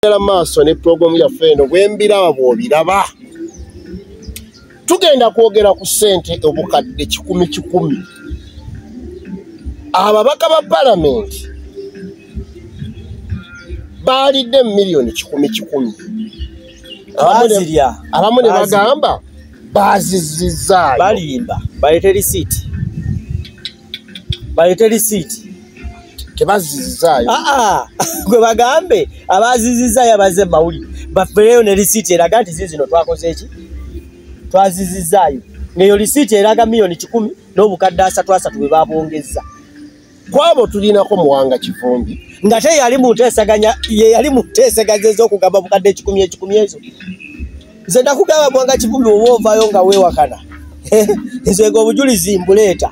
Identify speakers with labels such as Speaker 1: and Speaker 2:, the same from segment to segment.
Speaker 1: maaso ne program ya fendo bwembira bwobiraba tugenda kwogera ku ssente obukadde 10,000 ababaka ba parliament balidde milioni 10,000 abamu ne bagamba bazizizaayo
Speaker 2: balimba balete receipt
Speaker 1: tebazizizaayo
Speaker 2: gwe bagambe abazizizaayo abaze mawuli bafeeyo ne receipt eraga nti zino twakoze eki twazizizaayo ngeyo receipt eraga milioni 10 n'obukadde 3 bwe babongeza
Speaker 1: kwabo tulinako Muwanga Kivumbi
Speaker 2: nga te yali muteeseganya ez'okugamba bukadde 10 ezo nze nakugamba Muwanga Kivumbi oba ovaayo nga weewakana enzwega obujulizi mbuleeta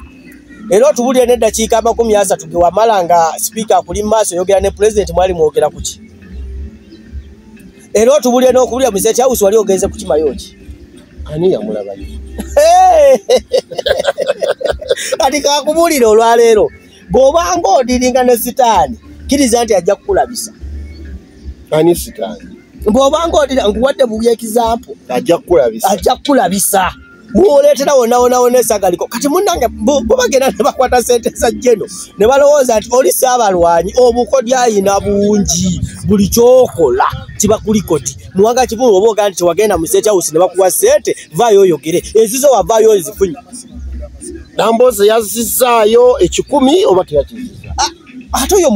Speaker 2: era otubulire n'eddakiika 30 ge wamala nga speaker akuli mu maaso yogera ne president mwali mwogera ku ki era otubulire n'okubulira mu State House wali ogenze ku kimayo ki
Speaker 1: ani yamulabayo
Speaker 2: kati kakubulire olwaleero bw'obanga odiringa ne sitaani kiriza nti ajja kukulabisa
Speaker 1: ani sitaani
Speaker 2: bw'obanga odira nkuwadde buya example
Speaker 1: ajja
Speaker 2: kukulabisa woleetera wonna esagaliko kati munnange bagenda ne bakwata ssente za jeno ne balowooza nti oli saabalwanyi obukodyo ayina bungi buli kyokola kibakulikoti Muwanga Kivumbi oba ogaa nti tewagenda mu State House ne bakuwa ssente vaayo oyogere ezizo wavaayo ozifunye
Speaker 1: Namboze yazizaayo 10 oba teyakizizza
Speaker 2: ate oyo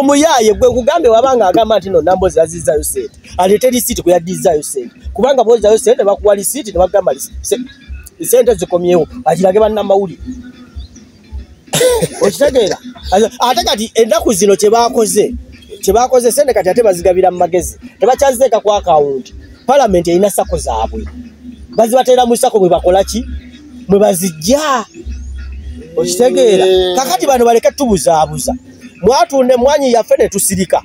Speaker 2: muyaaye gwe kugambe wabanga agamba nti no Namboze yazizaayo ssente aleete receipt kwe yadizaayo ssente kubanga bwozaayo ssente bakuwa receipt ne bagamba ssente zikomyewo agirage bannamawulire okitegeera ate kati ennaku zino kyebakoze ssente kati ate bazigabira mu magezi tebakyaziteeka ku akawunti palamenti erina sako zaabwe bazibateera mu sako mwe bakola ki mwe bazijja okitegeera kakati bano baleke tubuzaabuza mwatunde mwanyi yaffe ne tusirika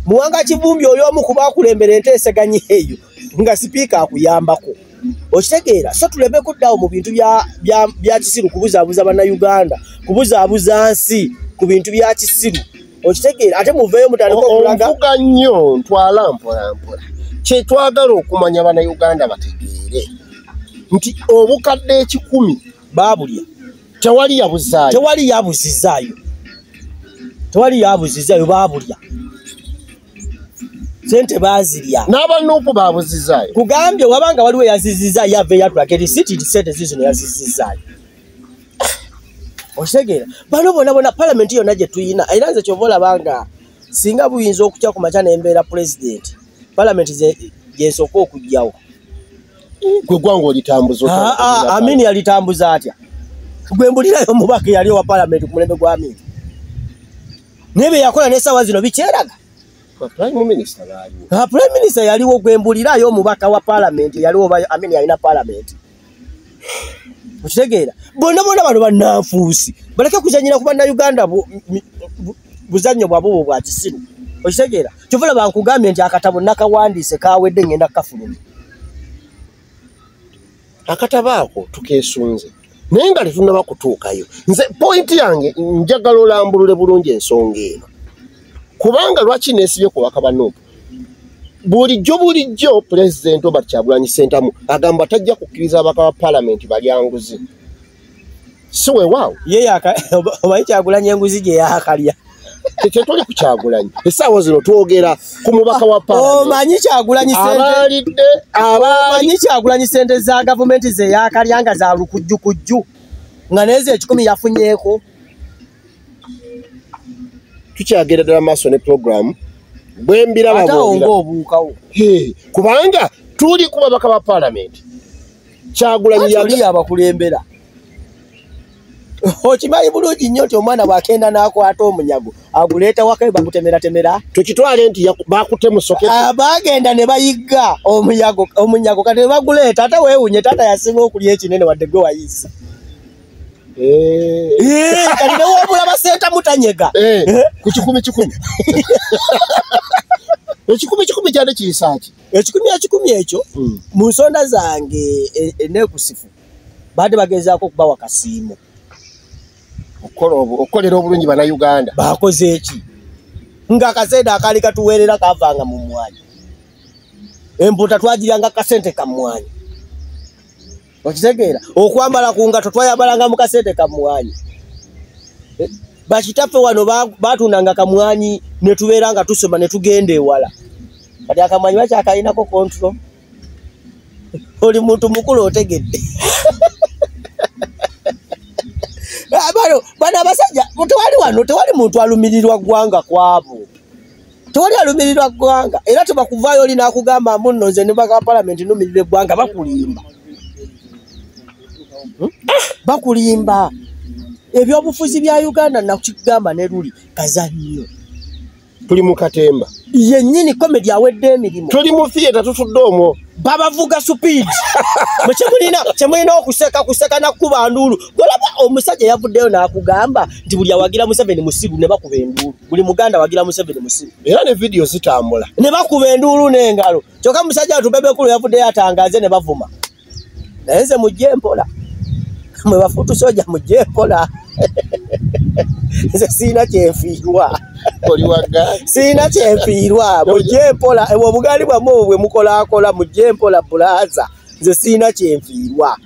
Speaker 2: Muwanga Kivumbi oyo omu ku baakulembera enteeseganya eyo nga sipiika akuyambako okitegeera so tuleme kuddawo mu bintu bya kisiru kubuzaabuza bannayuganda kubuzaabuza nsi ku bintu bya kisiru okitegeera ate muveeyo mutandika okulaga
Speaker 1: ovuga nnyo ntwala mpola kyetwagala okumanya bannayuganda bategeere nti obukadde 10
Speaker 2: baabulya
Speaker 1: tewali yabuzizaayo baabulya sente bazirya n'abanuupu babuzizaayo
Speaker 2: kugambye wabanga waliwo yazizizaayo yave yatulage risiti sente zizino yazizizaayo okitegeera bano bona palamenti yonna gye tuyina era nze kyova olabanga singa buyinza okutya ku makya nembeera pulezidenti palamenti gyesooka okugyawo
Speaker 1: gwe gwange olitambuza
Speaker 2: Amini yalitambuza atya gwe mbulirayo omubaka yali owa palamenti ku mulembe gwa Amini nebe yakola n'essaawa zino bikyeraga
Speaker 1: Prime Minister
Speaker 2: Prime Minister yaliwo gwe mbulirayo omubaka wa palamenti yaliwo Amini yalina palamenti okitegeera bonna bano bannanfuusi baleke kuzanyira ku bannayuganda buzannyo bwabwe bwa kisiru okitegeera kyovula bankugambye nti akatabo nakawandiise kawedde ngenda kafulumya
Speaker 1: akatabo ako tukeesunze naye nga tetunaba kutuukayo nze pointi yange njagala olambulule bulungi ensonga eno kubanga lwaki neesibye ku bakabanuupu bulijjo pulezidenti Robert Kyagulanyi Ssentamu agamba tajja kukkiriza abaka ba palamenti balyanguzi si weewaawo
Speaker 2: omanyi Kyagulanyi enguzi gye yakalya
Speaker 1: tetuli ku Kyagulanyi essaawa zino twogera ku mubaka wa palamenti
Speaker 2: omanyi Kyagulanyi ssente za gavumenti ze yakalya nga za lukujjukujju nga nezo 10 yafunyeeko
Speaker 1: tukyagenda ddala maaso ne programu bwembiraba
Speaker 2: obuukawo
Speaker 1: kubanga tuli ku babaka ba palamenti Kyagulanyi
Speaker 2: yali abakulembera okimanyi bulungi nnyo nti omwana bw'akenda n'akwata omunyago aguleeta waka bakutemera
Speaker 1: tukitwale nti bakutemu soketi
Speaker 2: bagenda ne bayigga omunyago kati ne baguleeta ate weewunye taata yasinga okulya ekinene wadde gwe wayisa kati ne woobulaba Ssentamu tanyega
Speaker 1: ku 10,000 ekikumi kyali kiyisaaki
Speaker 2: ekikumi ekyo mu nsonda zange enekusifu baadde bagezaako okubawa kasiimo
Speaker 1: okolera obulungi bannayuganda
Speaker 2: bakoze eki nga kasente akali katuweerera kavanga mu mwanya emputa twagiranga kasente ka mwanya okitegeera okwambala ku ngato twayambalanga mu kasente ka mwanya bakitaffe wano batunanga kamwanyi ne tubeera nga tusoma ne tugenda ewala kati akamwanyi bakyakalinako control oli muntu mukulu otegedde bano abasajja tewali muntu alumirirwa ggwanga kwabo tewali alumirirwa ggwanga era tebakuvaayo oli n'akugamba munno nze ne baka palamenti numirire eggwanga bakulimba ebyobufuzi bya Uganda nakigamba ne luli kazannyo
Speaker 1: tuli mu katemba
Speaker 2: yennyini komedi awedde emirimu
Speaker 1: tuli mu theater tutudde omwo
Speaker 2: babavuga speed kyemulina okuseka nakuba ndulu golaba omusajja yavuddeyo n'akugamba nti buli awagira Museveni musiru ne bakuba endulu buli muganda wagira Museveni musiru
Speaker 1: era ne video zitambula
Speaker 2: ne bakuba endulu n'engalo kyokka musajja atubebekulu yavuddeyo atangaze ne bavuma naye nze mujje mpola mwe bafutu soja mujje mpola nze siina kyenfiirwa
Speaker 1: oli wagga
Speaker 2: siina kyenfiirwa mujje mpola ebwo bugaali bwamwe bwe mukolaakola mujje mpola bulaza nze siina kyenfiirwa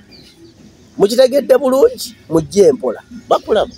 Speaker 2: mukitegedde bulungi mujje mpola
Speaker 1: bakulaba